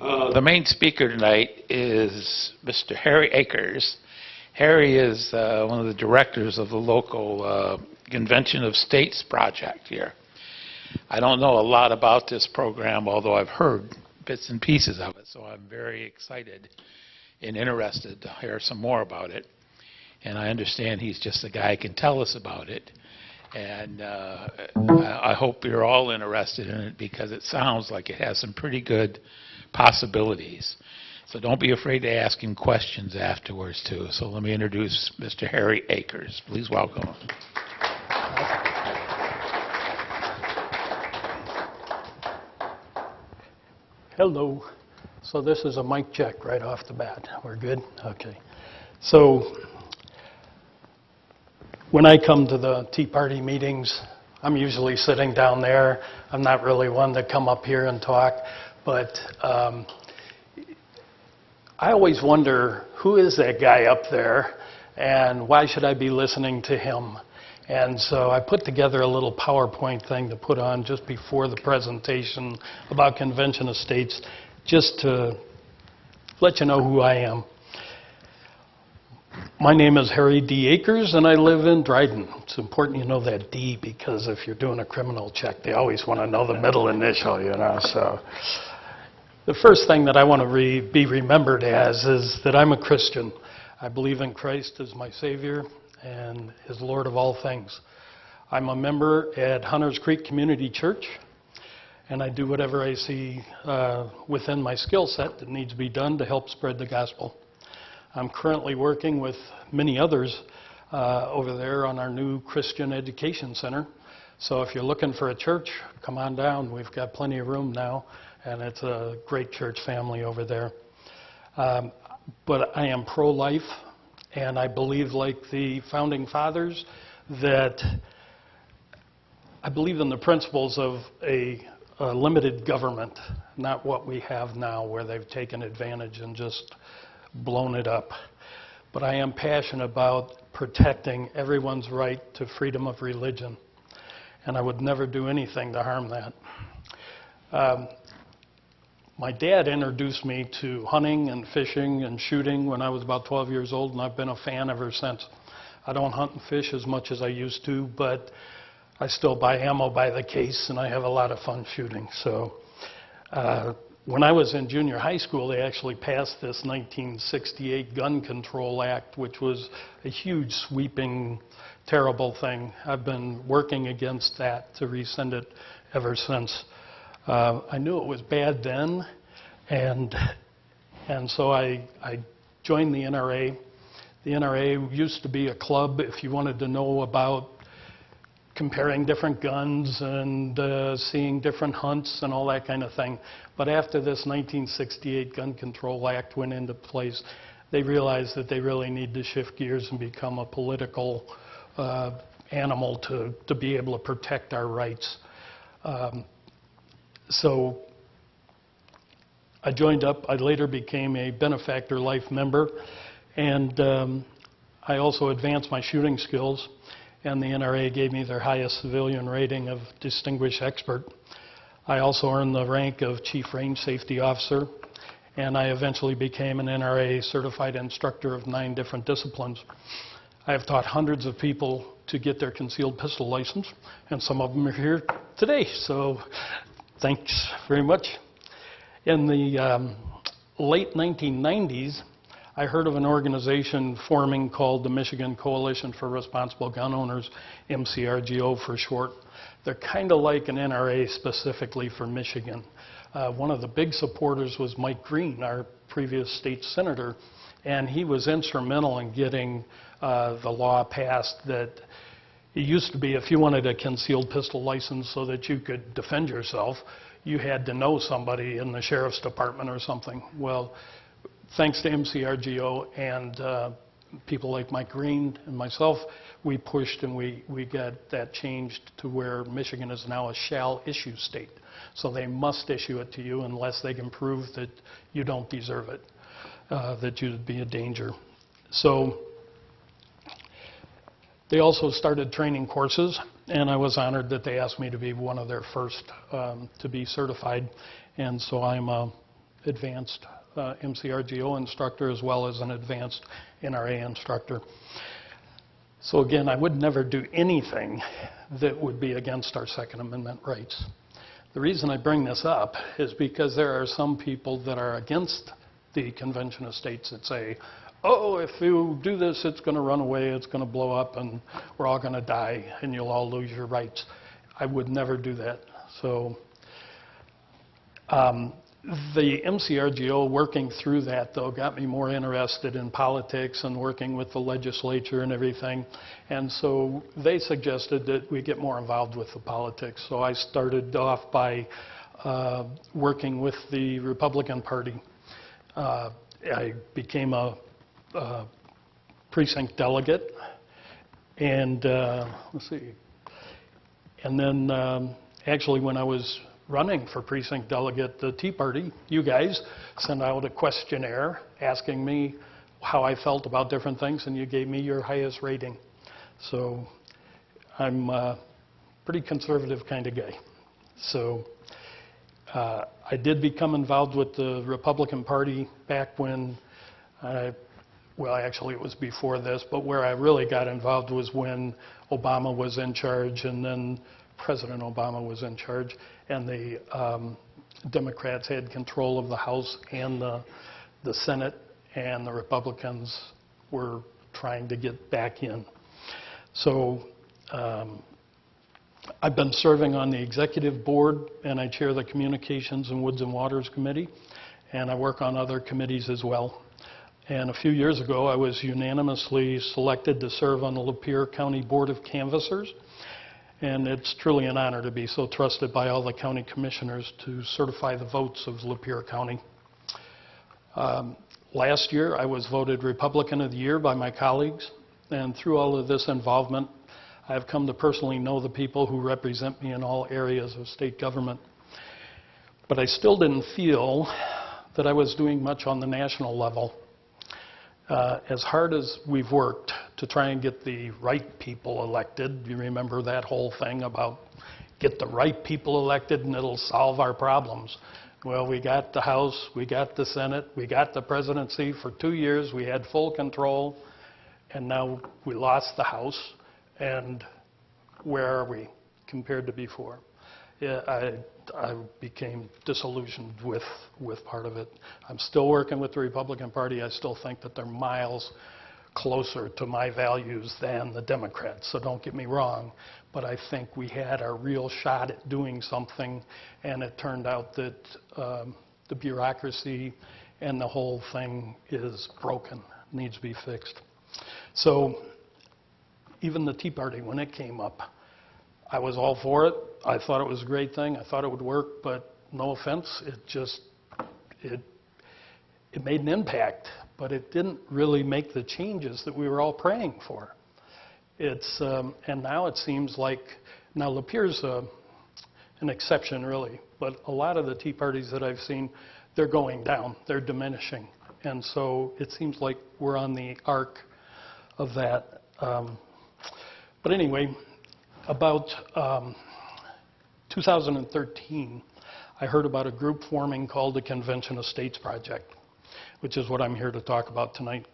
The main speaker tonight is Mr. Harry Akers. Harry is one of the directors of the local Convention of States project here. I don't know a lot about this program, although I've heard bits and pieces of it, so I'm very excited and interested to hear some more about it. And I understand he's just the guy who can tell us about it. And I hope you're all interested in it because it sounds like it has some pretty good possibilities. So don't be afraid to ask him questions afterwards, too. So let me introduce Mr. Harry Akers. Please welcome him. Hello. So this is a mic check right off the bat. We're good? Okay. So when I come to the Tea Party meetings, I'm usually sitting down there. I'm not really one to come up here and talk, but I always wonder, who is that guy up there, and why should I be listening to him? And so I put together a little PowerPoint thing to put on just before the presentation about Convention of States, just to let you know who I am. My name is Harry D. Akers, and I live in Dryden. It's important you know that D, because if you're doing a criminal check, they always want to know the middle initial, you know. So the first thing that I want to be remembered as is that I'm a Christian. I believe in Christ as my Savior and as Lord of all things. I'm a member at Hunters Creek Community Church, and I do whatever I see within my skill set that needs to be done to help spread the gospel. I'm currently working with many others over there on our new Christian Education Center. So if you're looking for a church, come on down. We've got plenty of room now, and it's a great church family over there. But I am pro-life, and I believe, like the Founding Fathers, that I believe in the principles of a limited government, not what we have now, where they've taken advantage and just blown it up. But I am passionate about protecting everyone's right to freedom of religion, and I would never do anything to harm that. My dad introduced me to hunting and fishing and shooting when I was about 12 years old, and I've been a fan ever since. I don't hunt and fish as much as I used to, but I still buy ammo by the case, and I have a lot of fun shooting. So when I was in junior high school, they actually passed this 1968 Gun Control Act, which was a huge, sweeping, terrible thing. I've been working against that to rescind it ever since. I knew it was bad then, and so I joined the NRA. The NRA used to be a club if you wanted to know about comparing different guns and seeing different hunts and all that kind of thing. But after this 1968 Gun Control Act went into place, they realized that they really need to shift gears and become a political animal to be able to protect our rights. So I joined up. I later became a benefactor life member, and I also advanced my shooting skills, and the NRA gave me their highest civilian rating of Distinguished Expert. I also earned the rank of Chief Range Safety Officer, and I eventually became an NRA certified instructor of 9 different disciplines. I have taught hundreds of people to get their concealed pistol license, and some of them are here today, so thanks very much. In the late 1990s, I heard of an organization forming called the Michigan Coalition for Responsible Gun Owners, MCRGO for short. They're kind of like an NRA specifically for Michigan. One of the big supporters was Mike Green, our previous state senator, and he was instrumental in getting the law passed that it used to be if you wanted a concealed pistol license so that you could defend yourself, you had to know somebody in the sheriff's department or something. Well, thanks to MCRGO and people like Mike Green and myself, we pushed and we got that changed to where Michigan is now a shall issue state. So they must issue it to you unless they can prove that you don't deserve it, that you'd be a danger. So they also started training courses, and I was honored that they asked me to be one of their first to be certified. And so I'm a advanced MCRGO instructor as well as an advanced NRA instructor. So again, I would never do anything that would be against our Second Amendment rights. The reason I bring this up is because there are some people that are against the Convention of States that say, oh, if you do this, it's going to run away, it's going to blow up, and we're all going to die, and you'll all lose your rights. I would never do that. So the MCRGO, working through that, though, got me more interested in politics and working with the legislature and everything. And so they suggested that we get more involved with the politics. So I started off by working with the Republican Party. I became a precinct delegate, and let's see. And then actually when I was running for precinct delegate, the Tea Party, you guys, sent out a questionnaire asking me how I felt about different things, and you gave me your highest rating. So I'm a pretty conservative kind of guy. So I did become involved with the Republican Party back when well, actually it was before this, but where I really got involved was when Obama was in charge, and then President Obama was in charge, and the Democrats had control of the House and the Senate, and the Republicans were trying to get back in. So I've been serving on the executive board, and I chair the Communications and Woods and Waters Committee, and I work on other committees as well. And a few years ago, I was unanimously selected to serve on the Lapeer County Board of Canvassers. And it's truly an honor to be so trusted by all the county commissioners to certify the votes of Lapeer County. Last year, I was voted Republican of the Year by my colleagues. And through all of this involvement, I've come to personally know the people who represent me in all areas of state government. But I still didn't feel that I was doing much on the national level. As hard as we've worked to try and get the right people elected, you remember that whole thing about get the right people elected and it'll solve our problems. Well, we got the House, we got the Senate, we got the presidency for 2 years, we had full control, and now we lost the House, and where are we compared to before? Yeah, I became disillusioned with part of it. I'm still working with the Republican Party. I still think that they're miles closer to my values than the Democrats, so don't get me wrong. But I think we had a real shot at doing something, and it turned out that the bureaucracy and the whole thing is broken, needs to be fixed. So even the Tea Party, when it came up, I was all for it. I thought it was a great thing. I thought it would work, but no offense, it made an impact, but it didn't really make the changes that we were all praying for. And now it seems like, now Lapeer's an exception really, but a lot of the Tea Parties that I've seen, they're going down, they're diminishing. And so it seems like we're on the arc of that. But anyway, about 2013, I heard about a group forming called the Convention of States Project, which is what I'm here to talk about tonight.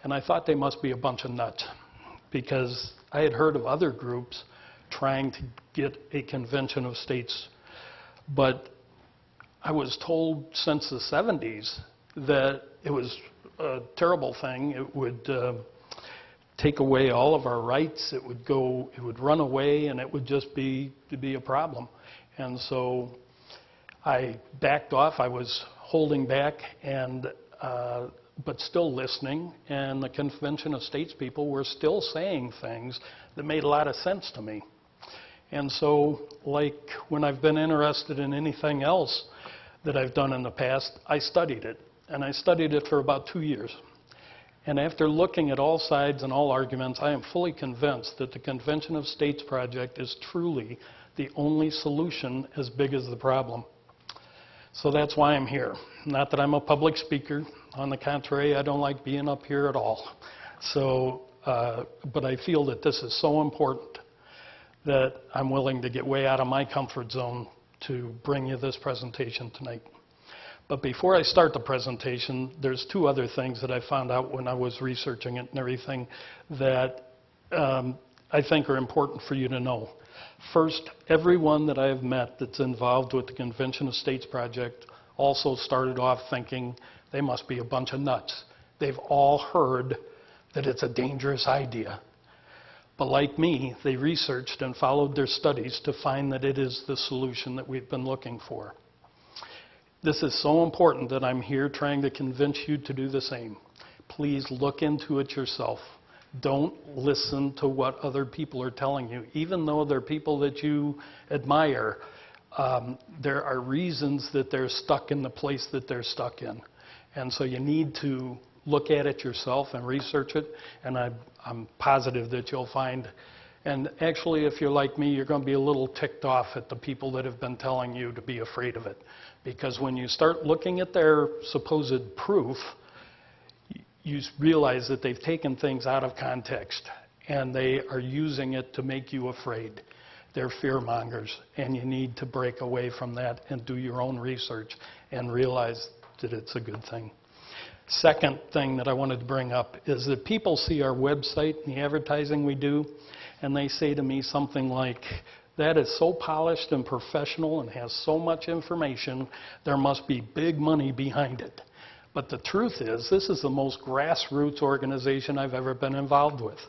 And I thought they must be a bunch of nuts, because I had heard of other groups trying to get a Convention of States, but I was told since the 70s that it was a terrible thing. It would take away all of our rights. It would run away, and it would just be a problem. And so I backed off. I was holding back, and but still listening. And the Convention of States people were still saying things that made a lot of sense to me. And so, like when I've been interested in anything else that I've done in the past, I studied it, and I studied it for about 2 years. And after looking at all sides and all arguments, I am fully convinced that the Convention of States Project is truly the only solution as big as the problem. So that's why I'm here. Not that I'm a public speaker. On the contrary, I don't like being up here at all. So, but I feel that this is so important that I'm willing to get way out of my comfort zone to bring you this presentation tonight. But before I start the presentation, there's two other things that I found out when I was researching it and everything that I think are important for you to know. First, everyone that I have met that's involved with the Convention of States project also started off thinking they must be a bunch of nuts. They've all heard that it's a dangerous idea. But like me, they researched and followed their studies to find that it is the solution that we've been looking for. This is so important that I'm here trying to convince you to do the same. Please look into it yourself. Don't listen to what other people are telling you. Even though they're people that you admire, there are reasons that they're stuck in the place that they're stuck in. And so you need to look at it yourself and research it, and I'm positive that you'll find. And actually, if you're like me, you're going to be a little ticked off at the people that have been telling you to be afraid of it. Because when you start looking at their supposed proof, you realize that they've taken things out of context and they are using it to make you afraid. They're fear mongers, and you need to break away from that and do your own research and realize that it's a good thing. Second thing that I wanted to bring up is that people see our website and the advertising we do, and they say to me something like, that is so polished and professional and has so much information, there must be big money behind it. But the truth is, this is the most grassroots organization I've ever been involved with.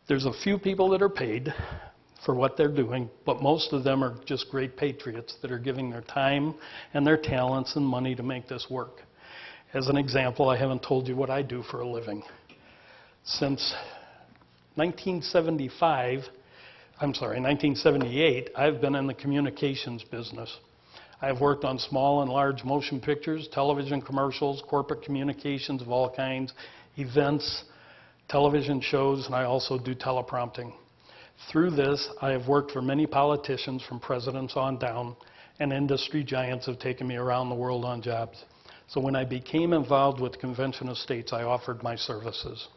There's a few people that are paid for what they're doing, but most of them are just great patriots that are giving their time and their talents and money to make this work. As an example, I haven't told you what I do for a living. Since 1978, I've been in the communications business. I've worked on small and large motion pictures, television commercials, corporate communications of all kinds, events, television shows, and I also do teleprompting. Through this, I have worked for many politicians from presidents on down, and industry giants have taken me around the world on jobs. So when I became involved with the Convention of States, I offered my services.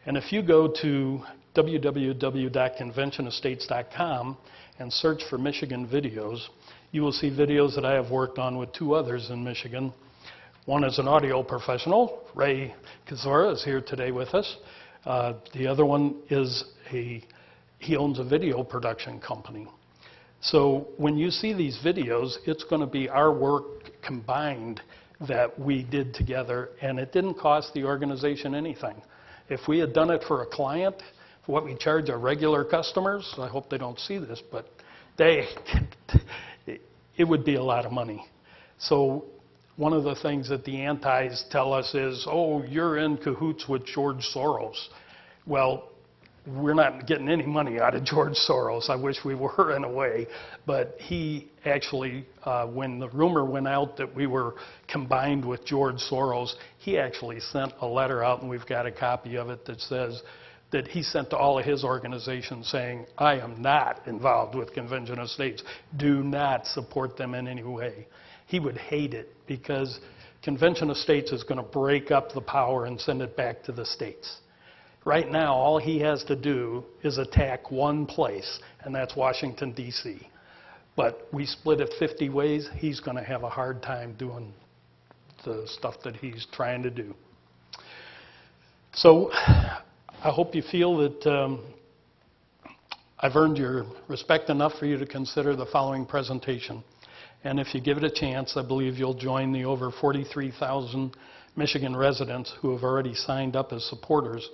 And if you go to www.conventionofstates.com and search for Michigan videos, you will see videos that I have worked on with two others in Michigan. One is an audio professional, Ray Kazora is here today with us. The other one is he owns a video production company. So when you see these videos, it's going to be our work combined that we did together, and it didn't cost the organization anything. If we had done it for a client, for what we charge our regular customers, I hope they don't see this, but it would be a lot of money. So one of the things that the antis tell us is, oh, you're in cahoots with George Soros. Well, we're not getting any money out of George Soros. I wish we were in a way. But he actually, when the rumor went out that we were combined with George Soros, he actually sent a letter out, and we've got a copy of it that says that he sent to all of his organizations saying, I am not involved with Convention of States. Do not support them in any way. He would hate it because Convention of States is going to break up the power and send it back to the states. Right now, all he has to do is attack one place, and that's Washington, D.C. But we split it 50 ways, he's going to have a hard time doing the stuff that he's trying to do. So I hope you feel that I've earned your respect enough for you to consider the following presentation. And if you give it a chance, I believe you'll join the over 43,000 Michigan residents who have already signed up as supporters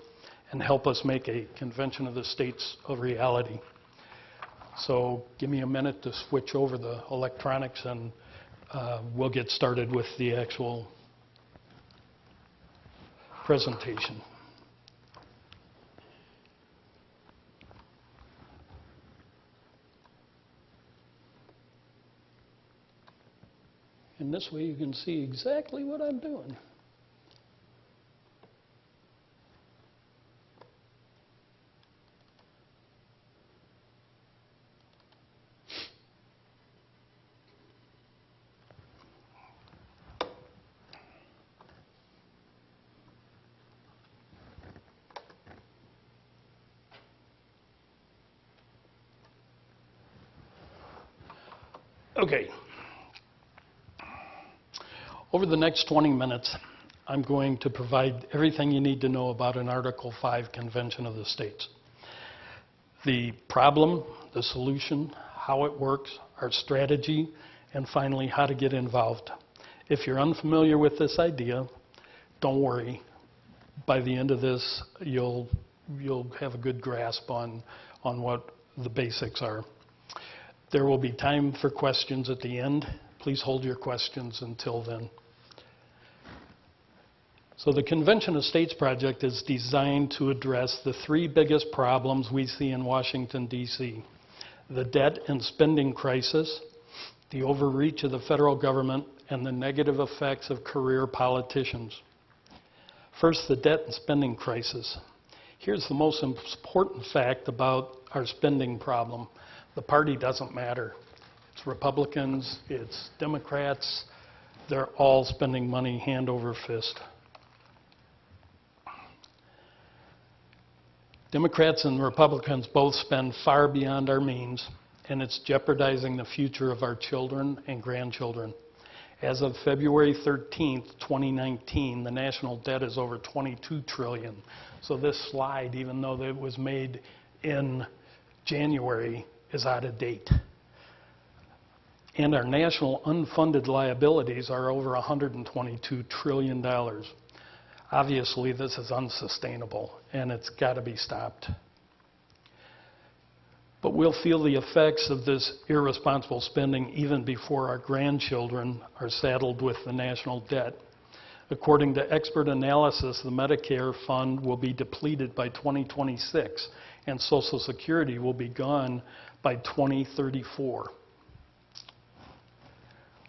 and help us make a Convention of the States a reality. So give me a minute to switch over the electronics, and we'll get started with the actual presentation. And this way you can see exactly what I'm doing. Okay. Over the next 20 minutes, I'm going to provide everything you need to know about an Article 5 Convention of the States. The problem, the solution, how it works, our strategy, and finally, how to get involved. If you're unfamiliar with this idea, don't worry. By the end of this, you'll have a good grasp on what the basics are. There will be time for questions at the end. Please hold your questions until then. So the Convention of States project is designed to address the three biggest problems we see in Washington, D.C. The debt and spending crisis, the overreach of the federal government, and the negative effects of career politicians. First, the debt and spending crisis. Here's the most important fact about our spending problem. The party doesn't matter. It's Republicans, it's Democrats, they're all spending money hand over fist. Democrats and Republicans both spend far beyond our means, and it's jeopardizing the future of our children and grandchildren. As of February 13th, 2019, the national debt is over $22 trillion. So this slide, even though it was made in January, is out of date. And our national unfunded liabilities are over $122 trillion. Obviously, this is unsustainable, and it's got to be stopped. But we'll feel the effects of this irresponsible spending even before our grandchildren are saddled with the national debt. According to expert analysis, the Medicare fund will be depleted by 2026, and Social Security will be gone by 2034.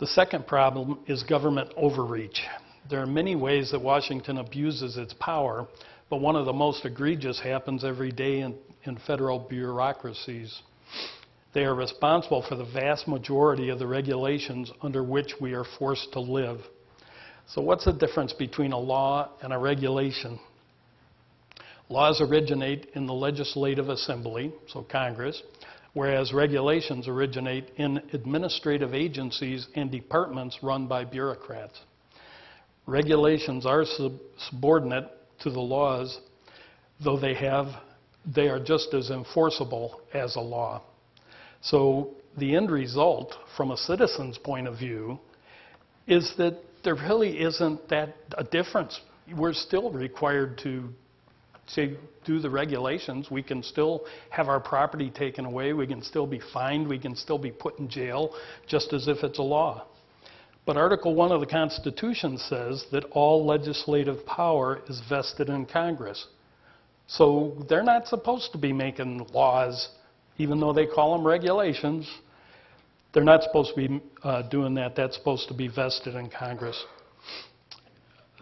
The second problem is government overreach. There are many ways that Washington abuses its power, but one of the most egregious happens every day in federal bureaucracies. They are responsible for the vast majority of the regulations under which we are forced to live. So what's the difference between a law and a regulation? Laws originate in the legislative assembly, so Congress, whereas regulations originate in administrative agencies and departments run by bureaucrats. Regulations are subordinate to the laws, though they are just as enforceable as a law. So the end result, from a citizen's point of view, is that there really isn't that a difference. We're still required to do the regulations. We can still have our property taken away. We can still be fined. We can still be put in jail, just as if it's a law. But Article 1 of the Constitution says that all legislative power is vested in Congress. So they're not supposed to be making laws, even though they call them regulations. They're not supposed to be doing that. That's supposed to be vested in Congress.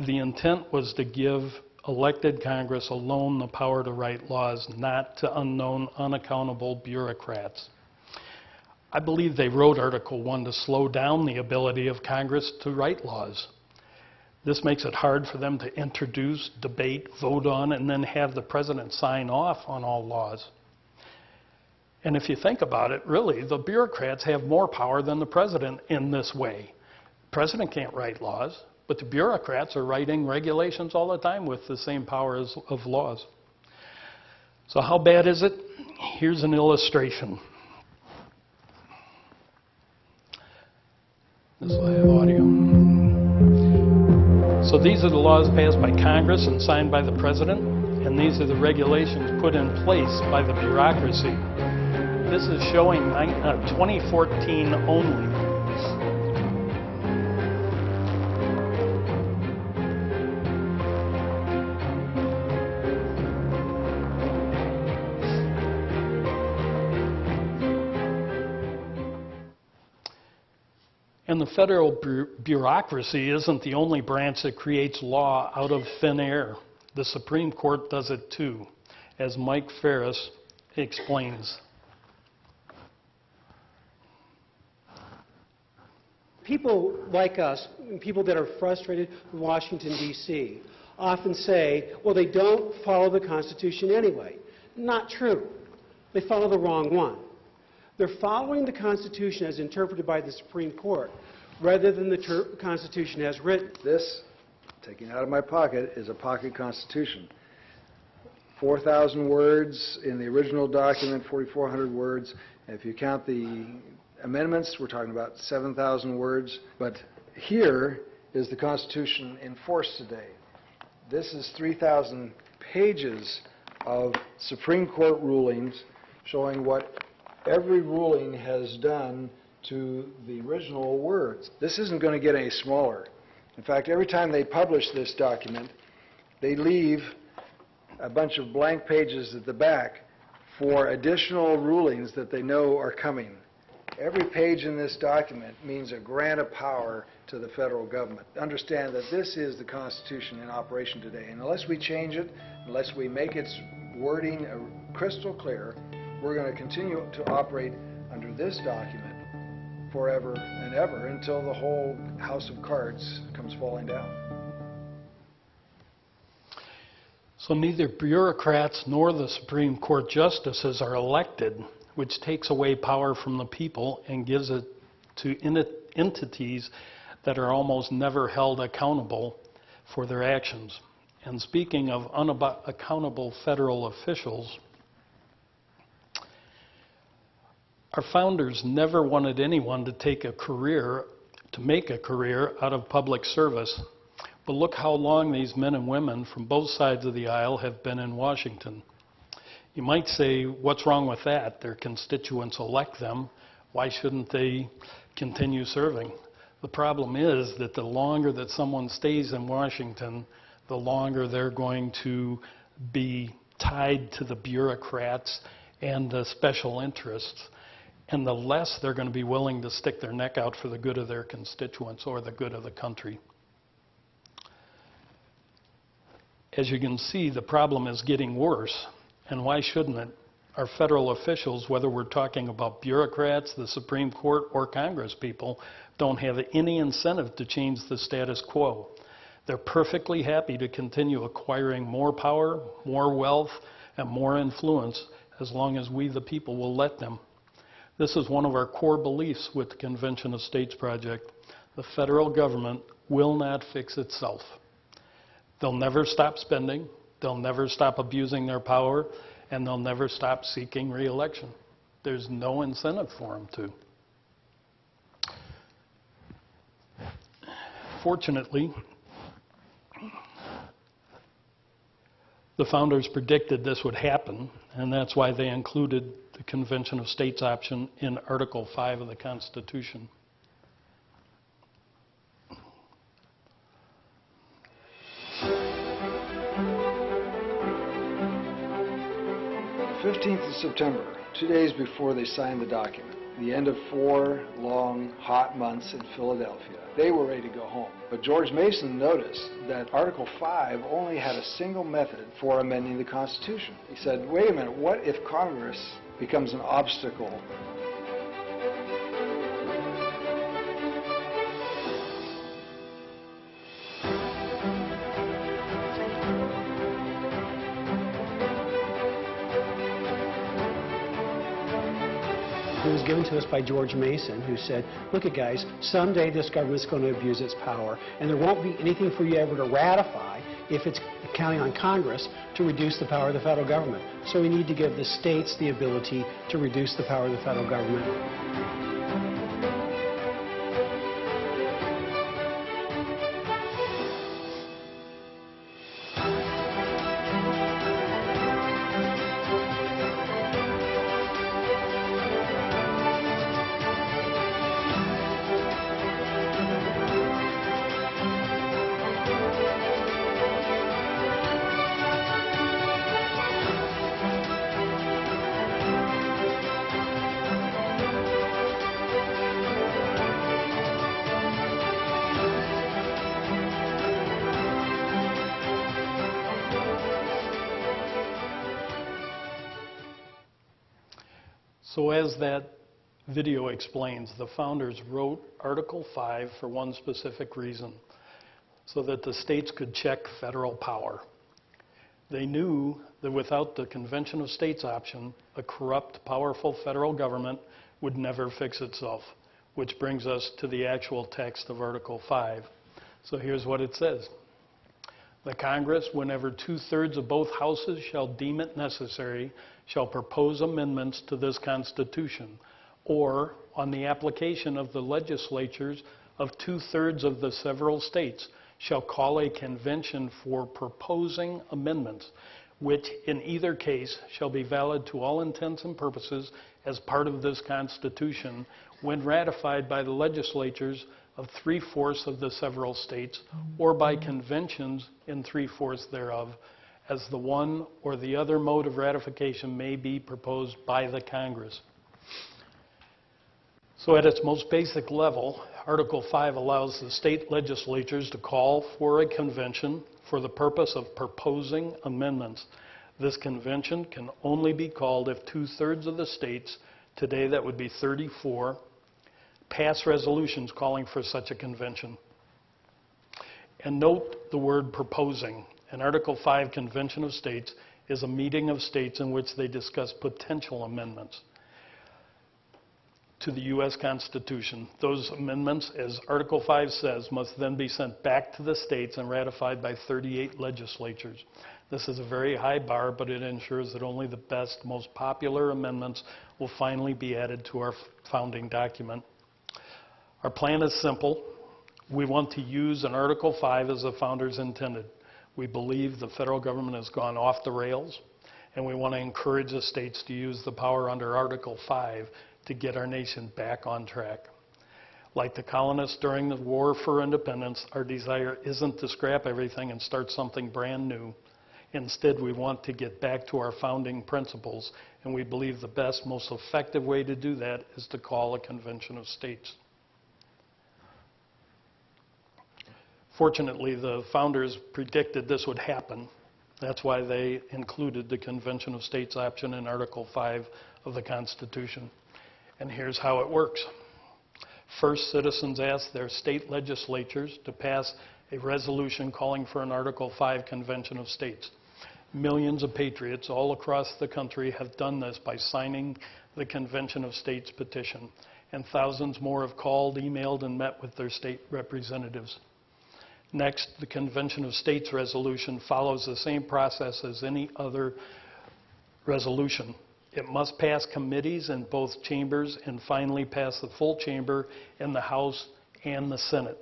The intent was to give elected Congress alone the power to write laws, not to unknown, unaccountable bureaucrats. I believe they wrote Article 1 to slow down the ability of Congress to write laws. This makes it hard for them to introduce, debate, vote on, and then have the president sign off on all laws. And if you think about it, really, the bureaucrats have more power than the president in this way. The president can't write laws, but the bureaucrats are writing regulations all the time with the same power of laws. So how bad is it? Here's an illustration. This will have audio. So these are the laws passed by Congress and signed by the president, and these are the regulations put in place by the bureaucracy. This is showing 2014 only. And the federal bureaucracy isn't the only branch that creates law out of thin air. The Supreme Court does it too, as Mike Ferris explains. People like us, people that are frustrated with Washington, D.C., often say, well, they don't follow the Constitution anyway. Not true. They follow the wrong one. They're following the Constitution as interpreted by the Supreme Court, rather than the Constitution as written. This, taking out of my pocket, is a pocket constitution. 4,000 words in the original document, 4,400 words. If you count the amendments, we're talking about 7,000 words. But here is the Constitution in force today. This is 3,000 pages of Supreme Court rulings showing what every ruling has done to the original words. This isn't going to get any smaller. In fact, every time they publish this document, they leave a bunch of blank pages at the back for additional rulings that they know are coming. Every page in this document means a grant of power to the federal government. Understand that this is the Constitution in operation today, and unless we change it, unless we make its wording crystal clear, we're going to continue to operate under this document forever and ever until the whole house of cards comes falling down. So neither bureaucrats nor the Supreme Court justices are elected, which takes away power from the people and gives it to entities that are almost never held accountable for their actions. And speaking of unaccountable federal officials, our founders never wanted anyone to make a career out of public service. But look how long these men and women from both sides of the aisle have been in Washington. You might say, what's wrong with that? Their constituents elect them. Why shouldn't they continue serving? The problem is that the longer that someone stays in Washington, the longer they're going to be tied to the bureaucrats and the special interests, and the less they're going to be willing to stick their neck out for the good of their constituents or the good of the country. As you can see, the problem is getting worse. And why shouldn't it? Our federal officials, whether we're talking about bureaucrats, the Supreme Court, or Congress people, don't have any incentive to change the status quo. They're perfectly happy to continue acquiring more power, more wealth, and more influence as long as we, the people, will let them. This is one of our core beliefs with the Convention of States Project. The federal government will not fix itself. They'll never stop spending, they'll never stop abusing their power, and they'll never stop seeking re-election. There's no incentive for them to. Fortunately, the founders predicted this would happen, and that's why they included the Convention of States option in Article 5 of the Constitution. 15th of September, 2 days before they signed the document, the end of 4 long, hot months in Philadelphia. They were ready to go home. But George Mason noticed that Article 5 only had a single method for amending the Constitution. He said, wait a minute, what if Congress becomes an obstacle? It was given to us by George Mason, who said, look at guys, someday this government's going to abuse its power, and there won't be anything for you ever to ratify if it's counting on Congress to reduce the power of the federal government. So we need to give the states the ability to reduce the power of the federal government. So as that video explains, the founders wrote Article 5 for one specific reason, so that the states could check federal power. They knew that without the Convention of States option, a corrupt, powerful federal government would never fix itself. which brings us to the actual text of Article 5. So here's what it says. The Congress, whenever 2/3 of both houses shall deem it necessary, shall propose amendments to this Constitution, or, on the application of the legislatures of 2/3 of the several states, shall call a convention for proposing amendments, which in either case shall be valid to all intents and purposes as part of this Constitution when ratified by the legislatures of 3/4 of the several states or by conventions in 3/4 thereof, as the one or the other mode of ratification may be proposed by the Congress. So at its most basic level, Article 5 allows the state legislatures to call for a convention for the purpose of proposing amendments. This convention can only be called if 2/3 of the states, today that would be 34, pass resolutions calling for such a convention. And note the word proposing. An Article 5 Convention of States is a meeting of states in which they discuss potential amendments to the U.S. Constitution. Those amendments, as Article 5 says, must then be sent back to the states and ratified by 38 legislatures. This is a very high bar, but it ensures that only the best, most popular amendments will finally be added to our founding document. Our plan is simple. We want to use an Article 5 as the founders intended. We believe the federal government has gone off the rails, and we want to encourage the states to use the power under Article 5 to get our nation back on track. Like the colonists during the War for Independence, our desire isn't to scrap everything and start something brand new. Instead, we want to get back to our founding principles, and we believe the best, most effective way to do that is to call a convention of states. Fortunately, the founders predicted this would happen. That's why they included the Convention of States option in Article 5 of the Constitution. And here's how it works. First, citizens ask their state legislatures to pass a resolution calling for an Article 5 Convention of States. Millions of patriots all across the country have done this by signing the Convention of States petition, and thousands more have called, emailed, and met with their state representatives. Next, the Convention of States resolution follows the same process as any other resolution. It must pass committees in both chambers and finally pass the full chamber in the House and the Senate.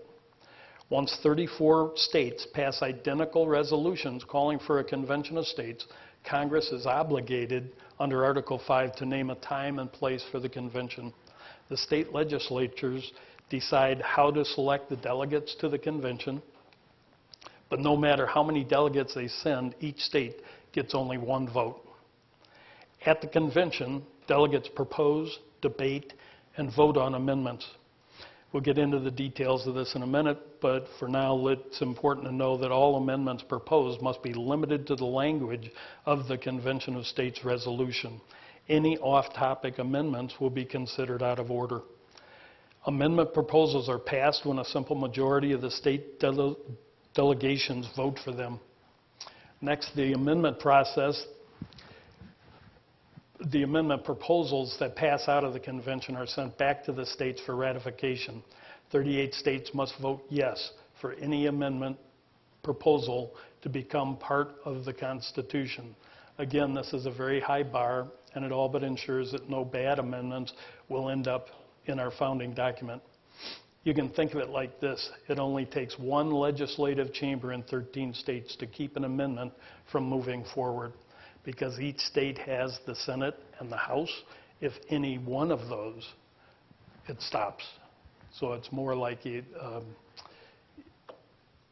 Once 34 states pass identical resolutions calling for a convention of states, Congress is obligated under Article 5 to name a time and place for the convention. The state legislatures decide how to select the delegates to the convention, but no matter how many delegates they send, each state gets only one vote. At the convention, delegates propose, debate, and vote on amendments. We'll get into the details of this in a minute, but for now, it's important to know that all amendments proposed must be limited to the language of the Convention of States resolution. Any off-topic amendments will be considered out of order. Amendment proposals are passed when a simple majority of the state delegations vote for them. Next, the amendment process. The amendment proposals that pass out of the convention are sent back to the states for ratification. 38 states must vote yes for any amendment proposal to become part of the Constitution. Again, this is a very high bar, and it all but ensures that no bad amendments will end up in our founding document. You can think of it like this. It only takes one legislative chamber in 13 states to keep an amendment from moving forward, because each state has the Senate and the House. If any one of those, it stops. So it's more like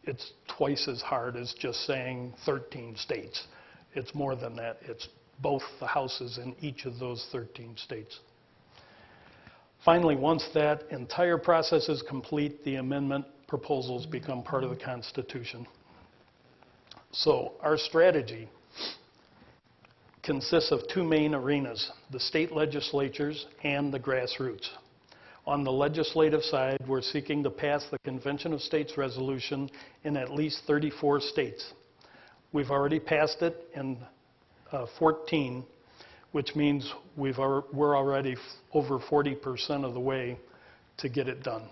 it's twice as hard as just saying 13 states. It's more than that. It's both the houses in each of those 13 states. Finally, once that entire process is complete, the amendment proposals become part of the Constitution. So our strategy consists of two main arenas, the state legislatures and the grassroots. On the legislative side, we're seeking to pass the Convention of States resolution in at least 34 states. We've already passed it in 14, which means we're already over 40% of the way to get it done.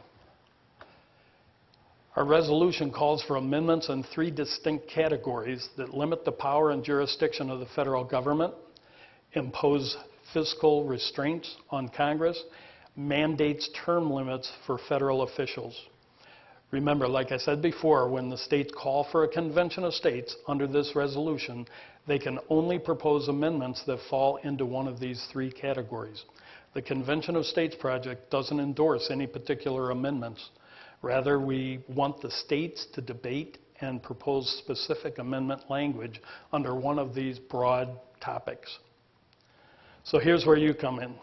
Our resolution calls for amendments in 3 distinct categories that limit the power and jurisdiction of the federal government, impose fiscal restraints on Congress, mandates term limits for federal officials. Remember, like I said before, when the states call for a convention of states under this resolution, they can only propose amendments that fall into one of these 3 categories. The Convention of States project doesn't endorse any particular amendments. Rather, we want the states to debate and propose specific amendment language under one of these broad topics. So here's where you come in.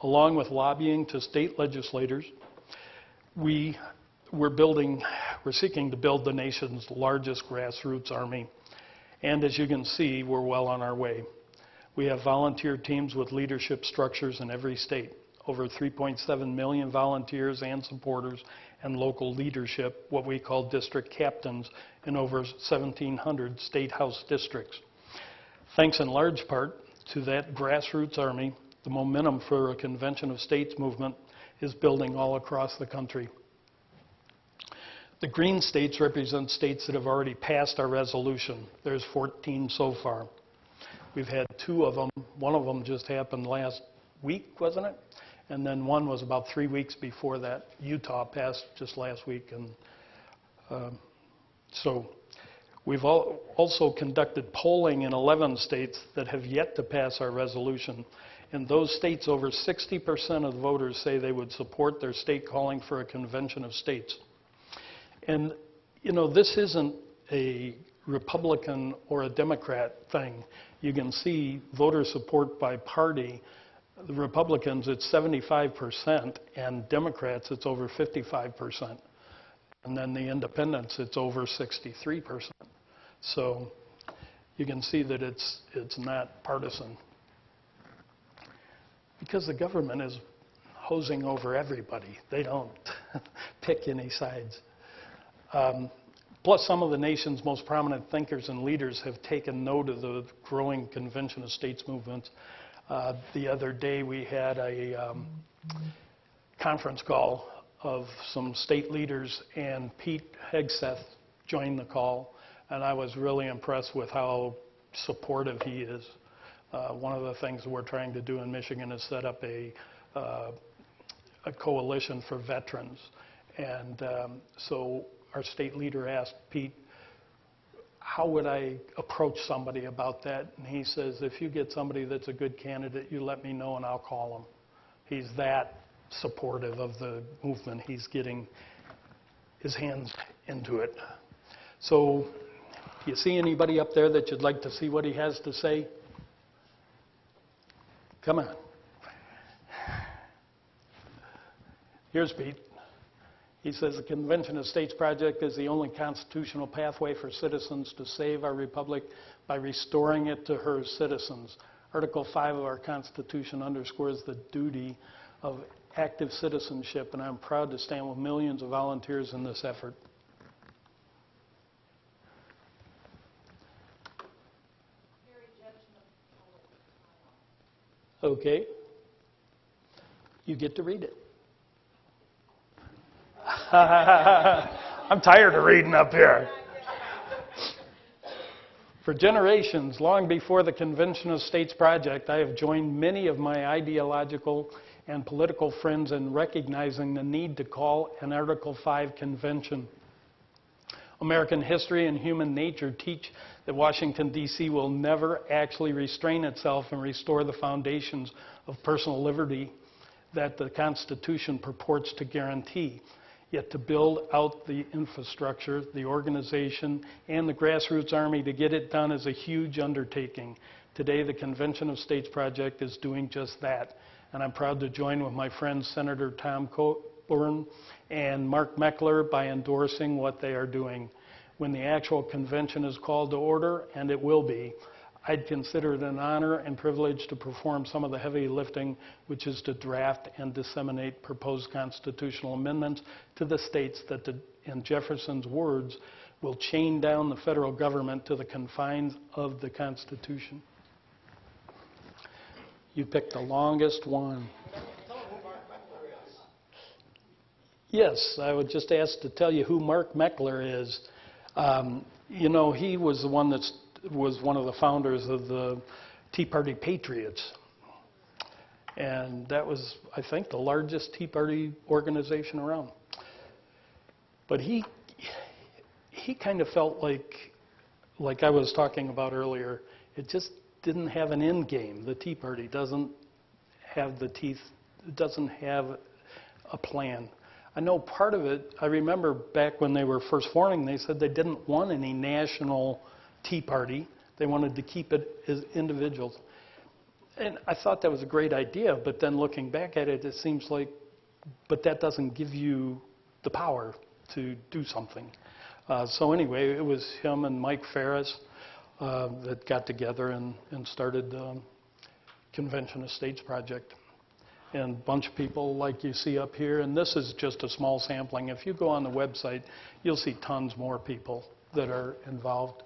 Along with lobbying to state legislators, we're seeking to build the nation's largest grassroots army. And as you can see, we're well on our way. We have volunteer teams with leadership structures in every state. Over 3.7 million volunteers and supporters and local leadership, what we call district captains, in over 1,700 state house districts. Thanks in large part to that grassroots army, the momentum for a Convention of States movement is building all across the country. The green states represent states that have already passed our resolution. There's 14 so far. We've had 2 of them. One of them just happened last week, wasn't it? And then one was about 3 weeks before that. Utah passed just last week. And so we've also conducted polling in 11 states that have yet to pass our resolution. In those states, over 60% of the voters say they would support their state calling for a convention of states. And, you know, this isn't a Republican or a Democrat thing. You can see voter support by party. The Republicans, it's 75%, and Democrats, it's over 55%. And then the independents, it's over 63%. So you can see that it's not partisan. Because the government is hosing over everybody. They don't pick any sides. Plus, some of the nation's most prominent thinkers and leaders have taken note of the growing Convention of States movements. The other day, we had a conference call of some state leaders, and Pete Hegseth joined the call, and I was really impressed with how supportive he is. One of the things we're trying to do in Michigan is set up a coalition for veterans. And so our state leader asked Pete, how would I approach somebody about that? And he says, if you get somebody that's a good candidate, you let me know and I'll call him. He's that supportive of the movement. He's getting his hands into it. So, you see anybody up there that you'd like to see what he has to say? Come on. Here's Pete. He says the Convention of States project is the only constitutional pathway for citizens to save our republic by restoring it to her citizens. Article 5 of our Constitution underscores the duty of active citizenship, and I'm proud to stand with millions of volunteers in this effort. Okay. You get to read it. I'm tired of reading up here. For generations, long before the Convention of States project, I have joined many of my ideological and political friends in recognizing the need to call an Article 5 convention. American history and human nature teach that Washington, D.C. will never actually restrain itself and restore the foundations of personal liberty that the Constitution purports to guarantee. Yet to build out the infrastructure, the organization, and the grassroots army to get it done is a huge undertaking. Today, the Convention of States project is doing just that. And I'm proud to join with my friends Senator Tom Coburn and Mark Meckler by endorsing what they are doing. When the actual convention is called to order, and it will be, I'd consider it an honor and privilege to perform some of the heavy lifting, which is to draft and disseminate proposed constitutional amendments to the states that, in Jefferson's words, will chain down the federal government to the confines of the Constitution. You picked the longest one. Yes, I would just ask to tell you who Mark Meckler is. You know, he was the one that was one of the founders of the Tea Party Patriots. And that was, I think, the largest Tea Party organization around. But he kind of felt like I was talking about earlier, it just didn't have an end game. The Tea Party doesn't have the teeth, it doesn't have a plan. I know part of it, I remember back when they were first forming, they said they didn't want any national Tea Party. They wanted to keep it as individuals. And I thought that was a great idea, but then looking back at it, it seems like, but that doesn't give you the power to do something. So anyway, it was him and Mike Ferris that got together and started the Convention of States Project. And a bunch of people like you see up here, and this is just a small sampling. If you go on the website, you'll see tons more people that are involved.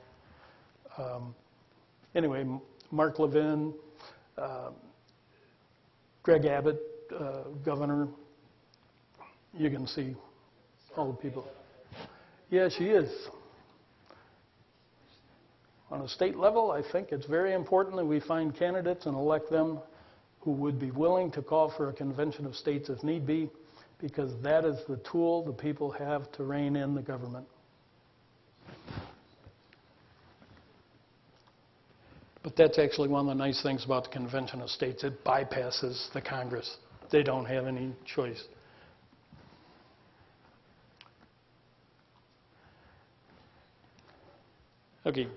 Anyway, Mark Levin, Greg Abbott, governor, you can see all the people. Yeah, she is. On a state level, I think it's very important that we find candidates and elect them who would be willing to call for a convention of states if need be, because that is the tool the people have to rein in the government. But that's actually one of the nice things about the Convention of States. It bypasses the Congress. They don't have any choice. Okay.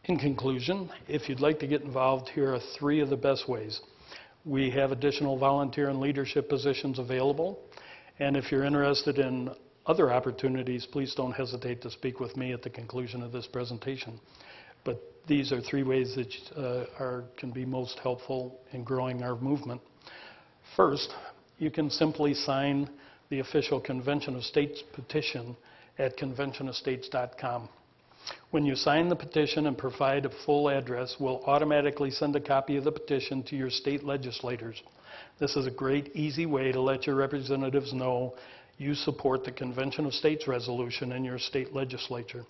In conclusion, if you'd like to get involved, here are 3 of the best ways. We have additional volunteer and leadership positions available. And if you're interested in other opportunities, please don't hesitate to speak with me at the conclusion of this presentation. But these are 3 ways that can be most helpful in growing our movement. First, you can simply sign the official Convention of States petition at conventionofstates.com. When you sign the petition and provide a full address, we'll automatically send a copy of the petition to your state legislators. This is a great, easy way to let your representatives know you support the Convention of States resolution in your state legislature.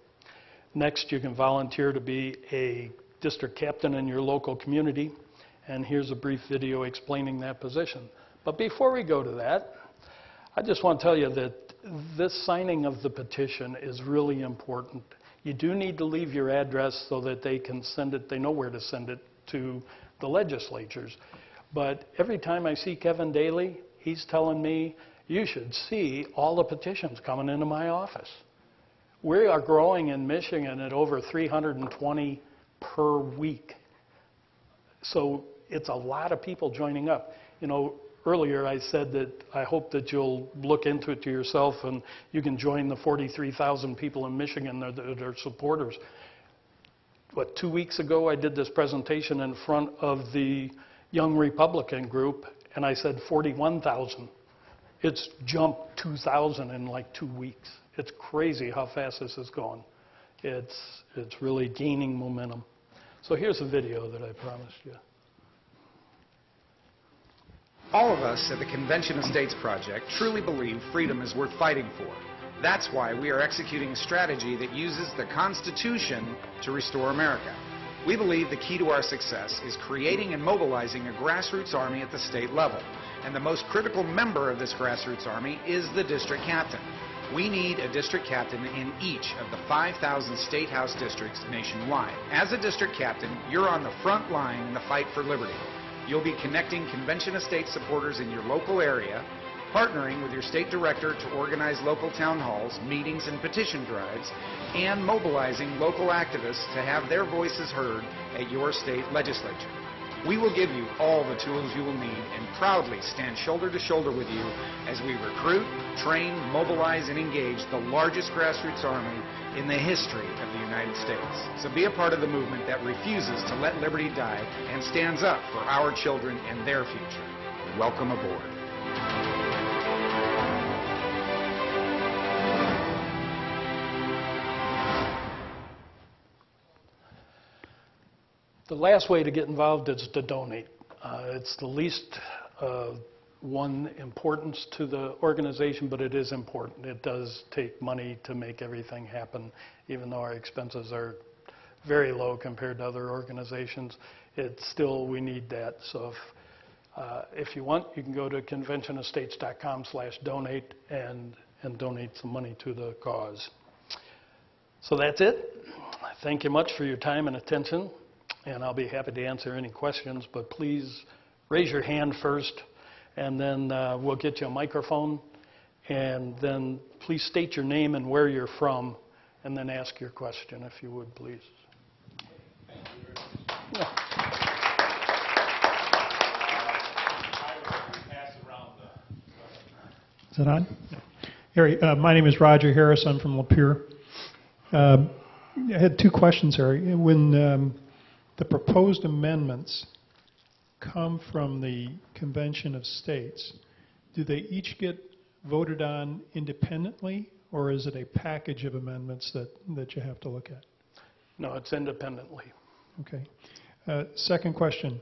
Next, you can volunteer to be a district captain in your local community, and here's a brief video explaining that position. But before we go to that, I just want to tell you that this signing of the petition is really important. You do need to leave your address so that they can send it, they know where to send it to the legislatures. But every time I see Kevin Daly, he's telling me, you should see all the petitions coming into my office. We are growing in Michigan at over 320 per week. So it's a lot of people joining up. You know, earlier I said that I hope that you'll look into it to yourself and you can join the 43,000 people in Michigan that are supporters. 2 weeks ago I did this presentation in front of the Young Republican group and I said 41,000. It's jumped 2,000 in like 2 weeks. It's crazy how fast this is going. It's really gaining momentum. So here's a video that I promised you. All of us at the Convention of States Project truly believe freedom is worth fighting for. That's why we are executing a strategy that uses the Constitution to restore America. We believe the key to our success is creating and mobilizing a grassroots army at the state level. And the most critical member of this grassroots army is the district captain. We need a district captain in each of the 5,000 state house districts nationwide. As a district captain, you're on the front line in the fight for liberty. You'll be connecting Convention of States supporters in your local area, partnering with your state director to organize local town halls, meetings, and petition drives, and mobilizing local activists to have their voices heard at your state legislature. We will give you all the tools you will need and proudly stand shoulder to shoulder with you as we recruit, train, mobilize, and engage the largest grassroots army in the history of the United States. So be a part of the movement that refuses to let liberty die and stands up for our children and their future. Welcome aboard. The last way to get involved is to donate. It's the least one importance to the organization, but it is important. It does take money to make everything happen, even though our expenses are very low compared to other organizations. It's still, we need that. So if you want, you can go to conventionestates.com/donate and donate some money to the cause. So that's it. Thank you much for your time and attention, and I'll be happy to answer any questions, but please raise your hand first, and then we'll get you a microphone, and then please state your name and where you're from, and then ask your question, if you would, please. Yeah. Is that on? Harry, my name is Roger Harris. I'm from Lapeer. I had two questions, Harry. When the proposed amendments come from the Convention of States, do they each get voted on independently, or is it a package of amendments that you have to look at? No, it's independently. Okay. Second question.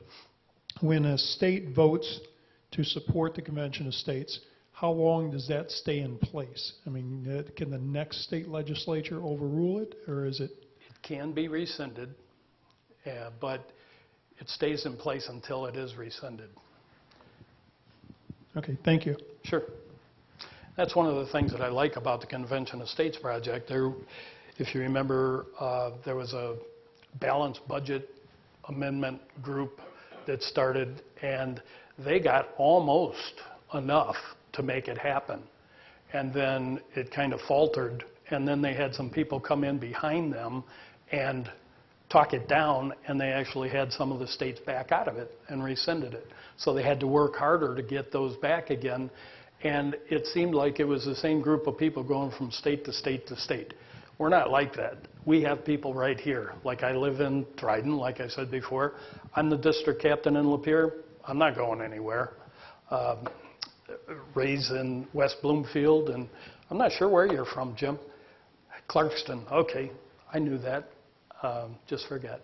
When a state votes to support the Convention of States, how long does that stay in place? I mean, can the next state legislature overrule it, or is it? It can be rescinded, but it stays in place until it is rescinded. Okay, thank you. Sure. That's one of the things that I like about the Convention of States project. There, if you remember, there was a balanced budget amendment group that started, and they got almost enough to make it happen. And then it kind of faltered, and then they had some people come in behind them and talk it down, and they actually had some of the states back out of it and rescinded it. So they had to work harder to get those back again, and it seemed like it was the same group of people going from state to state to state. We're not like that. We have people right here. Like, I live in Dryden, like I said before. I'm the district captain in Lapeer. I'm not going anywhere. Raised in West Bloomfield, and I'm not sure where you're from, Jim. Clarkston. Okay, I knew that. Just forget.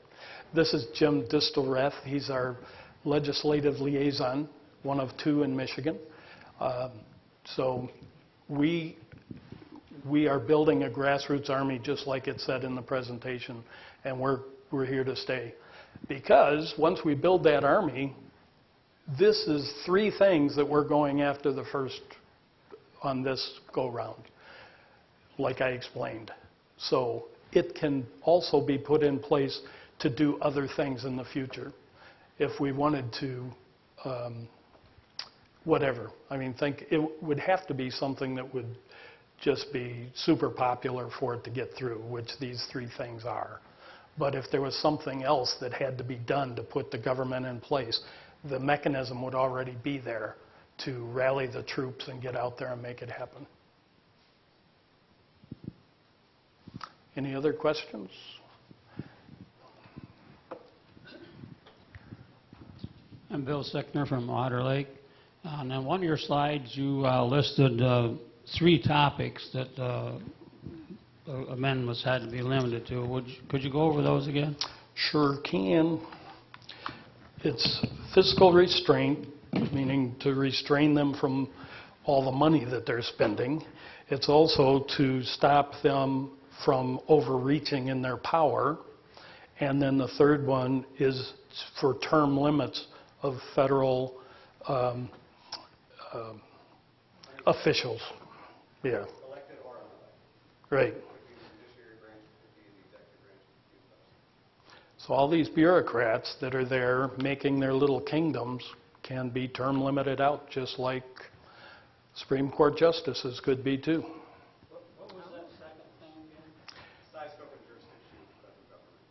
This is Jim Distelrath. He's our legislative liaison, one of two in Michigan. So we are building a grassroots army, just like it said in the presentation, and we're here to stay. Because once we build that army, this is three things that we're going after the first on this go-round, like I explained. So it can also be put in place to do other things in the future if we wanted to, whatever. I mean, think it would have to be something that would just be super popular for it to get through, which these three things are. But if there was something else that had to be done to put the government in place, the mechanism would already be there to rally the troops and get out there and make it happen. Any other questions? I'm Bill Sickner from Otter Lake. And on one of your slides, you listed 3 topics that amendments had to be limited to. Could you go over those again? Sure can. It's fiscal restraint, meaning to restrain them from all the money that they're spending. It's also to stop them from overreaching in their power. And then the third one is for term limits of federal officials. Yeah. Elected or unelected. Right. So all these bureaucrats that are there making their little kingdoms can be term limited out, just like Supreme Court justices could be too. What was that second thing again? Size, scope, and jurisdiction of the federal government.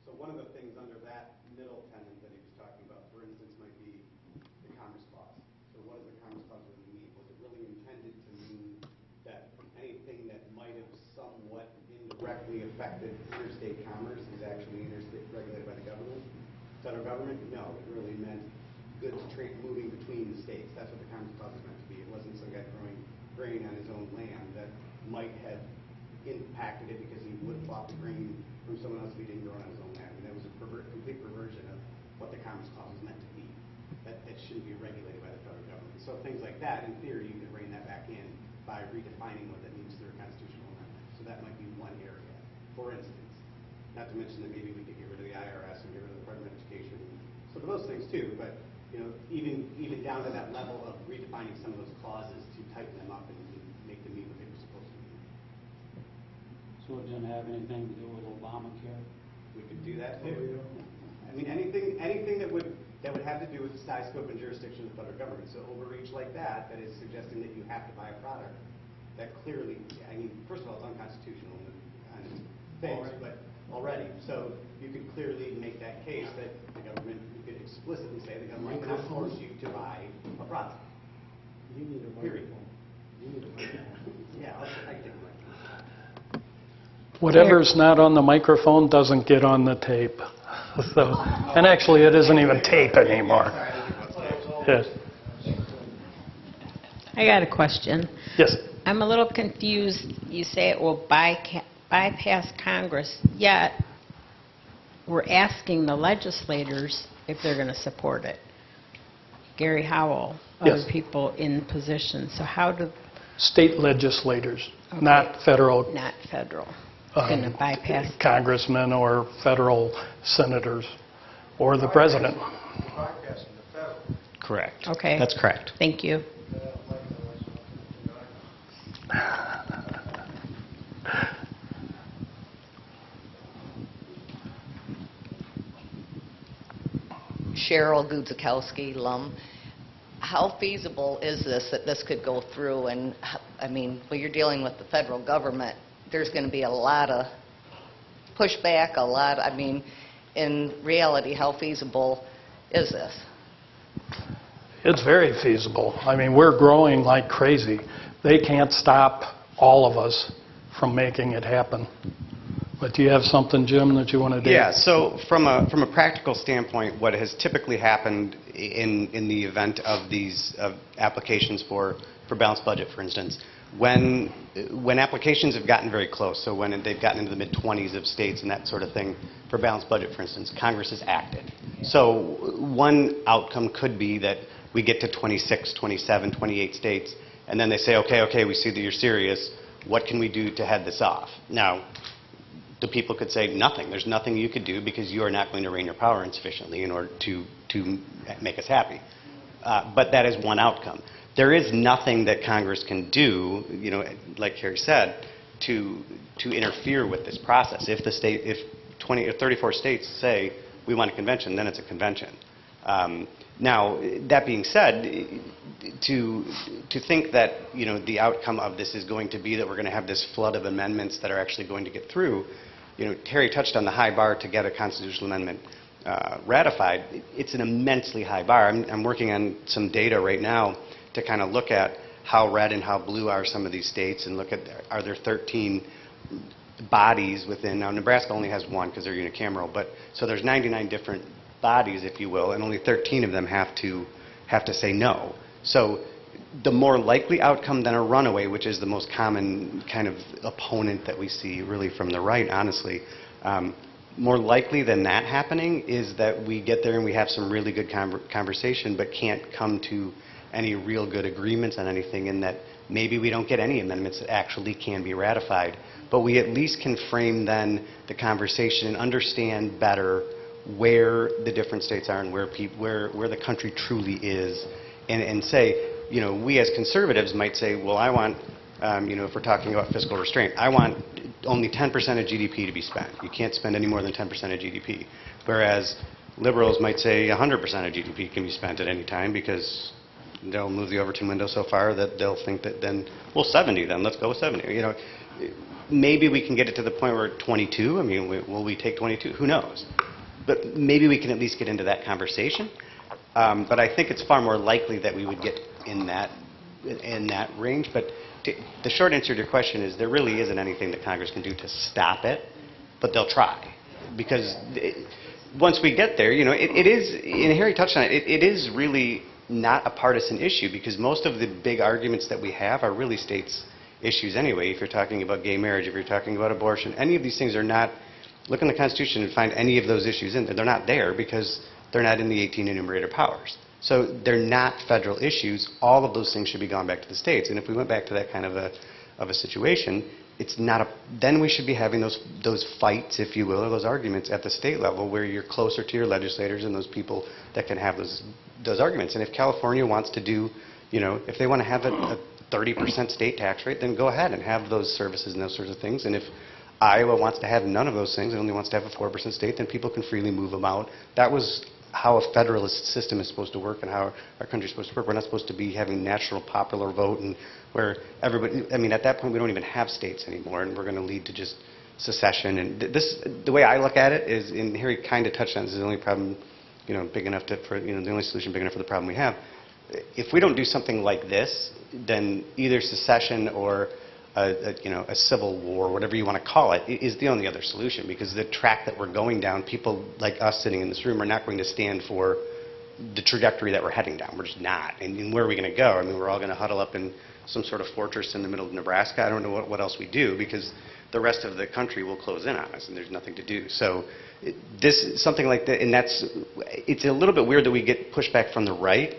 So one of the things under that middle tenet that he was talking about, for instance, might be the Commerce Clause. So what does the Commerce Clause really mean? Was it really intended to mean that anything that might have somewhat indirectly affected interstate commerce is actually interstate regulated by the government, federal government? No, it really meant goods moving between the states. That's what the Commerce Clause is meant to be. It wasn't some guy growing grain on his own land that might have impacted it because he would have bought the grain from someone else if he didn't grow it on his own land. And that was a complete perversion of what the Commerce Clause was meant to be. That shouldn't be regulated by the federal government. So things like that, in theory, you could rein that back in by redefining what that means through a constitutional amendment. So that might be one area, for instance. Not to mention that maybe we could get rid of the IRS and get rid of the Department of Education. Some of those things too, but even down to that level of redefining some of those clauses to tighten them up and make them mean what they were supposed to mean. So it didn't have anything to do with Obamacare? We could do that too. I mean, anything that would have to do with the size, scope, and jurisdiction of the federal government. So overreach like that is suggesting that you have to buy a product that clearly, I mean, first of all, it's unconstitutional on its face, but already. So you could clearly make that case that the government, you could explicitly say the government cannot force you to buy a product. You need a Period. microphone. Yeah, I can take a microphone. Whatever's not on the microphone doesn't get on the tape. So, and actually, it isn't even tape anymore. Yes. I got a question. Yes. I'm a little confused. You say it will bypass Congress, yet we're asking the legislators if they're going to support it. Gary Howell, other Yes. people in position. So how do... State legislators, Okay. not federal Not federal. Going to bypass... congressmen or federal senators or the president. Correct. Okay. That's correct. Thank you. Cheryl Gudzikowski, Lum. How feasible is this, that this could go through? And, I mean, when you're dealing with the federal government, there's going to be a lot of pushback, I mean, in reality, how feasible is this? It's very feasible. I mean, we're growing like crazy. They can't stop all of us from making it happen. But do you have something, Jim, that you want to do? Yeah, so from a practical standpoint, what has typically happened in the event of these applications for balanced budget, for instance, when applications have gotten very close, so when they've gotten into the mid-20s of states and that sort of thing, for balanced budget, for instance, Congress has acted. So one outcome could be that we get to 26, 27, 28 states, and then they say, okay, we see that you're serious. What can we do to head this off? Now, the people could say nothing. There's nothing you could do because you are not going to rein your power in sufficiently in order to make us happy. But that is one outcome. There is nothing that Congress can do, like Harry said, to interfere with this process. If 20 or 34 states say we want a convention, then it's a convention. Now, that being said, to think that the outcome of this is going to be that we're going to have this flood of amendments that are actually going to get through, Terry touched on the high bar to get a constitutional amendment ratified. It's an immensely high bar. I'm working on some data right now to kind of look at how red and how blue are some of these states and look at are there 13 bodies within. Now, Nebraska only has one because they're unicameral, but so there's 99 different bodies, if you will, and only 13 of them have to say no. So the more likely outcome than a runaway, which is the most common kind of opponent that we see really from the right, honestly, more likely than that happening is that we get there and we have some really good conversation but can't come to any real good agreements on anything, and that maybe we don't get any amendments that actually can be ratified. But we at least can frame then the conversation and understand better where the different states are and where the country truly is, and say, we as conservatives might say, well, I want, if we're talking about fiscal restraint, I want only 10% of GDP to be spent. You can't spend any more than 10% of GDP. Whereas liberals might say 100% of GDP can be spent at any time because they'll move the Overton window so far that they'll think that then, well, 70 then, let's go with 70. Maybe we can get it to the point where 22, I mean, will we take 22? Who knows? But maybe we can at least get into that conversation. But I think it's far more likely that we would get in that range. But the short answer to your question is there really isn't anything that Congress can do to stop it, but they'll try. Because once we get there, it is, and Harry touched on it, it is really not a partisan issue because most of the big arguments that we have are really states issues anyway. If you're talking about gay marriage, if you're talking about abortion, any of these things are not, look in the Constitution and find any of those issues in there. They're not there because they're not in the 18 enumerated powers. So they're not federal issues. All of those things should be gone back to the states. And if we went back to that kind of a situation, it's not then we should be having those fights, if you will, or those arguments at the state level where you're closer to your legislators and those people that can have those arguments. And if California wants to do, if they want to have a 30% state tax rate, then go ahead and have those services and those sorts of things. And if Iowa wants to have none of those things and only wants to have a 4% state, then people can freely move them out. That was how a federalist system is supposed to work and how our country is supposed to work. We're not supposed to be having natural popular vote and where everybody, at that point we don't even have states anymore, and we're going to lead to just secession. And the way I look at it is, and Harry kind of touched on this, is the only problem, big enough the only solution big enough for the problem we have. If we don't do something like this, then either secession or a civil war, whatever you want to call it, is the only other solution, because the track that we're going down, people like us sitting in this room are not going to stand for the trajectory that we're heading down. We're just not. And where are we going to go? We're all going to huddle up in some sort of fortress in the middle of Nebraska. I don't know what else we do, because the rest of the country will close in on us and there's nothing to do. So something like that, and it's a little bit weird that we get pushback from the right.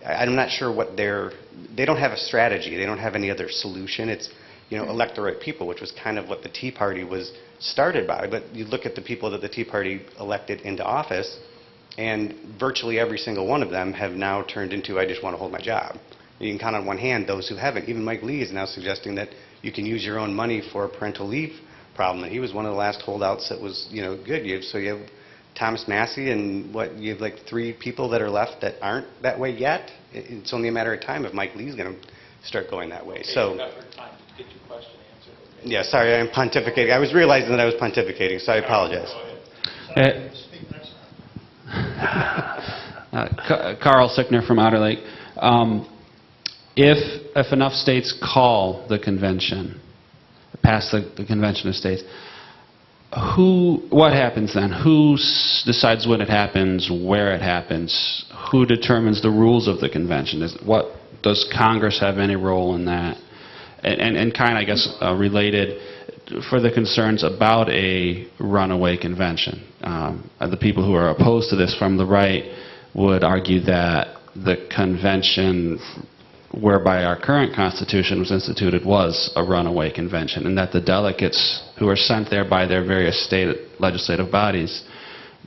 I'm not sure what they don't have a strategy. They don't have any other solution. It's, elect the right people, which was kind of what the Tea Party was started by. But you look at the people that the Tea Party elected into office, and virtually every single one of them have now turned into, I just want to hold my job. You can count on one hand those who haven't. Even Mike Lee is now suggesting that you can use your own money for a parental leave problem. And he was one of the last holdouts that was, good. So you have Thomas Massey, and you have like 3 people that are left that aren't that way yet. It's only a matter of time if Mike Lee's going to start going that way. So. Get your question answered. Yeah, sorry, I'm pontificating. I was realizing that I was pontificating, so I apologize. Carl Sickner from Otter Lake. If enough states call the convention, pass the convention of states, what happens then? Who decides when it happens, where it happens? Who determines the rules of the convention? Does Congress have any role in that? And kind of, I guess, related for the concerns about a runaway convention. The people who are opposed to this from the right would argue that the convention whereby our current Constitution was instituted was a runaway convention, and that the delegates who are sent there by their various state legislative bodies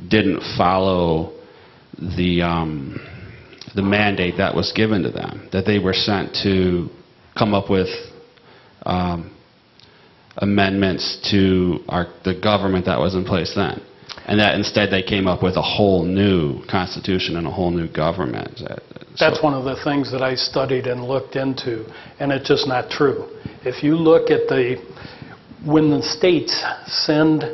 didn't follow the mandate that was given to them, that they were sent to come up with amendments to the government that was in place then, and that instead they came up with a whole new constitution and a whole new government. That's one of the things that I studied and looked into, and it's just not true. If you look at when the states send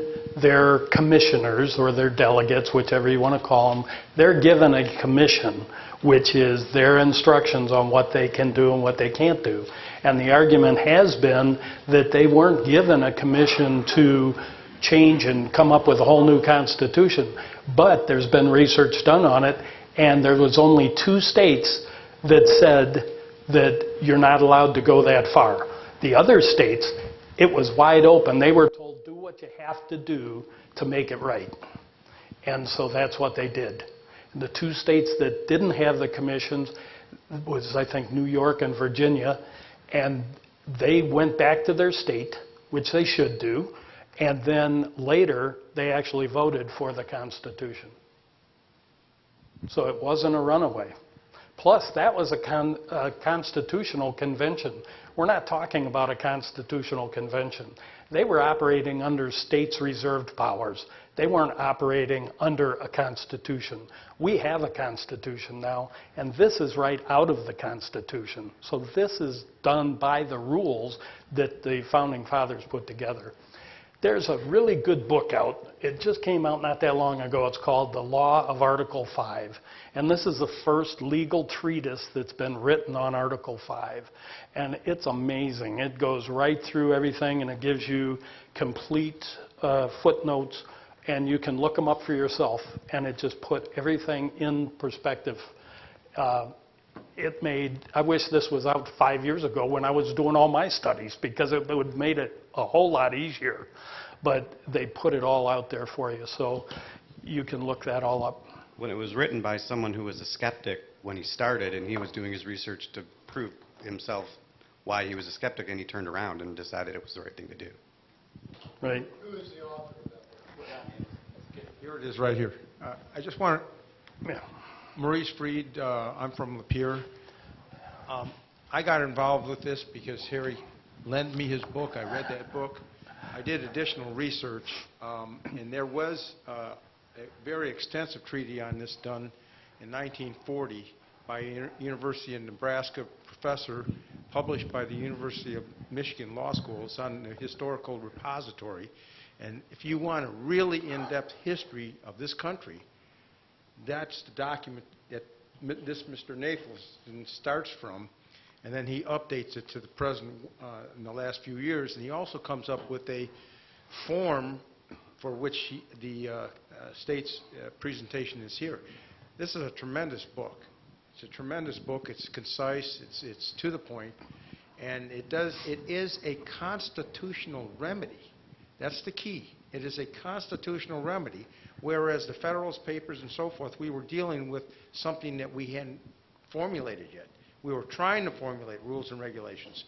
their commissioners or their delegates, whichever you want to call them, they're given a commission, which is their instructions on what they can do and what they can't do. And the argument has been that they weren't given a commission to change and come up with a whole new constitution. But there's been research done on it, and there was only 2 states that said that you're not allowed to go that far. The other states, it was wide open. They were told, do what you have to do to make it right. And so that's what they did. And the 2 states that didn't have the commissions was, I think, New York and Virginia. And they went back to their state, which they should do, and then later they actually voted for the Constitution. So it wasn't a runaway. Plus, that was a constitutional convention. We're not talking about a constitutional convention. They were operating under states' reserved powers. They weren't operating under a constitution. We have a constitution now, and this is right out of the Constitution. So this is done by the rules that the Founding Fathers put together. There's a really good book out. It just came out not that long ago. It's called The Law of Article 5. And this is the first legal treatise that's been written on Article 5. And it's amazing. It goes right through everything, and it gives you complete footnotes. And you can look them up for yourself. And it just put everything in perspective. I wish this was out 5 years ago when I was doing all my studies, because it would have made it a whole lot easier. But they put it all out there for you, so you can look that all up. When it was written by someone who was a skeptic when he started, and he was doing his research to prove himself why he was a skeptic, and he turned around and decided it was the right thing to do. Right. Who is the author of that book? Here it is right here. I just want to, Yeah. Maurice Freed, I'm from Lapeer. I got involved with this because Harry lent me his book. I read that book. I did additional research, and there was a very extensive treaty on this done in 1940 by a University of Nebraska professor, published by the University of Michigan Law School. It's on the historical repository. And if you want a really in-depth history of this country, that's the document that this Mr. Nathan starts from, and then he updates it to the present in the last few years. And he also comes up with a form for which the state's presentation is here. This is a tremendous book. It's a tremendous book. It's concise. It's to the point, and it is a constitutional remedy. That's the key. It is a constitutional remedy, whereas the Federalist Papers and so forth, we were dealing with something that we hadn't formulated yet. We were trying to formulate rules and regulations.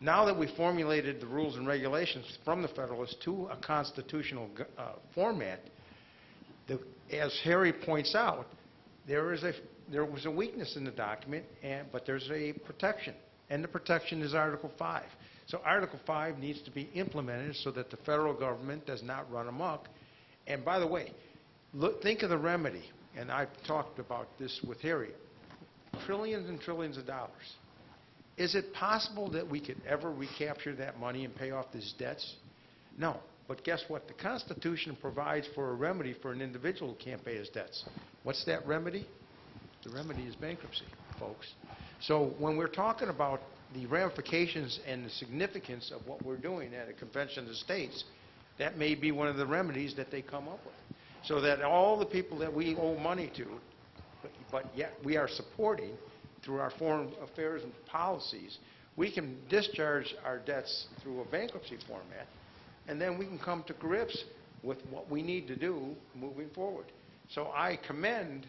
Now that we formulated the rules and regulations from the Federalists to a constitutional format, as Harry points out, there was a weakness in the document, but there's a protection, and the protection is Article 5. So Article 5 needs to be implemented so that the federal government does not run amok. And by the way, think of the remedy, and I've talked about this with Harry, trillions and trillions of dollars. Is it possible that we could ever recapture that money and pay off these debts? No. But guess what? The Constitution provides for a remedy for an individual who can't pay his debts. What's that remedy? The remedy is bankruptcy, folks. So when we're talking about the ramifications and the significance of what we're doing at a convention of states, that may be one of the remedies that they come up with. So that all the people that we owe money to, but yet we are supporting through our foreign affairs and policies, we can discharge our debts through a bankruptcy format, and then we can come to grips with what we need to do moving forward. So I commend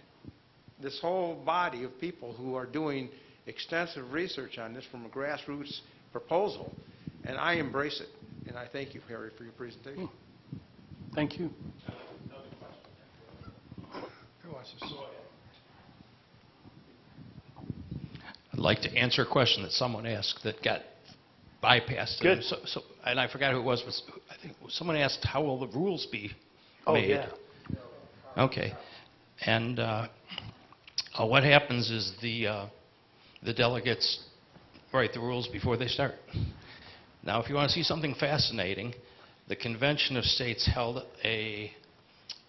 this whole body of people who are doing extensive research on this from a grassroots proposal, and I embrace it. And I thank you, Harry, for your presentation. Thank you. Who wants to say? I'd like to answer a question that someone asked that got bypassed. Good. And I forgot who it was, but I think someone asked, how will the rules be made? Oh, yeah. Okay. And what happens is the delegates write the rules before they start. Now, if you want to see something fascinating, the Convention of States held a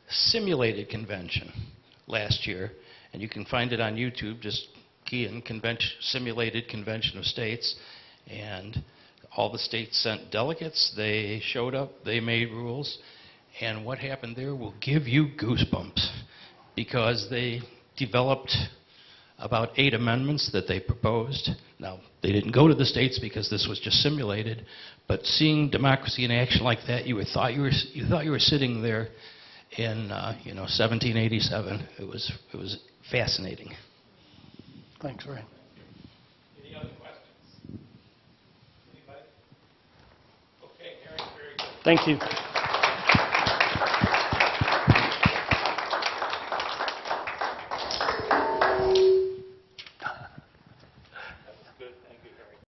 simulated convention last year, and you can find it on YouTube. Just key in simulated Convention of States, and all the states sent delegates. They showed up, they made rules, and what happened there will give you goosebumps, because they developed about 8 amendments that they proposed. Now, they didn't go to the states because this was just simulated, but seeing democracy in action like that, you thought you were sitting there in 1787. It was fascinating. Thanks, Ray. Any other questions? Anybody? Okay, Harry, very good. Thank you.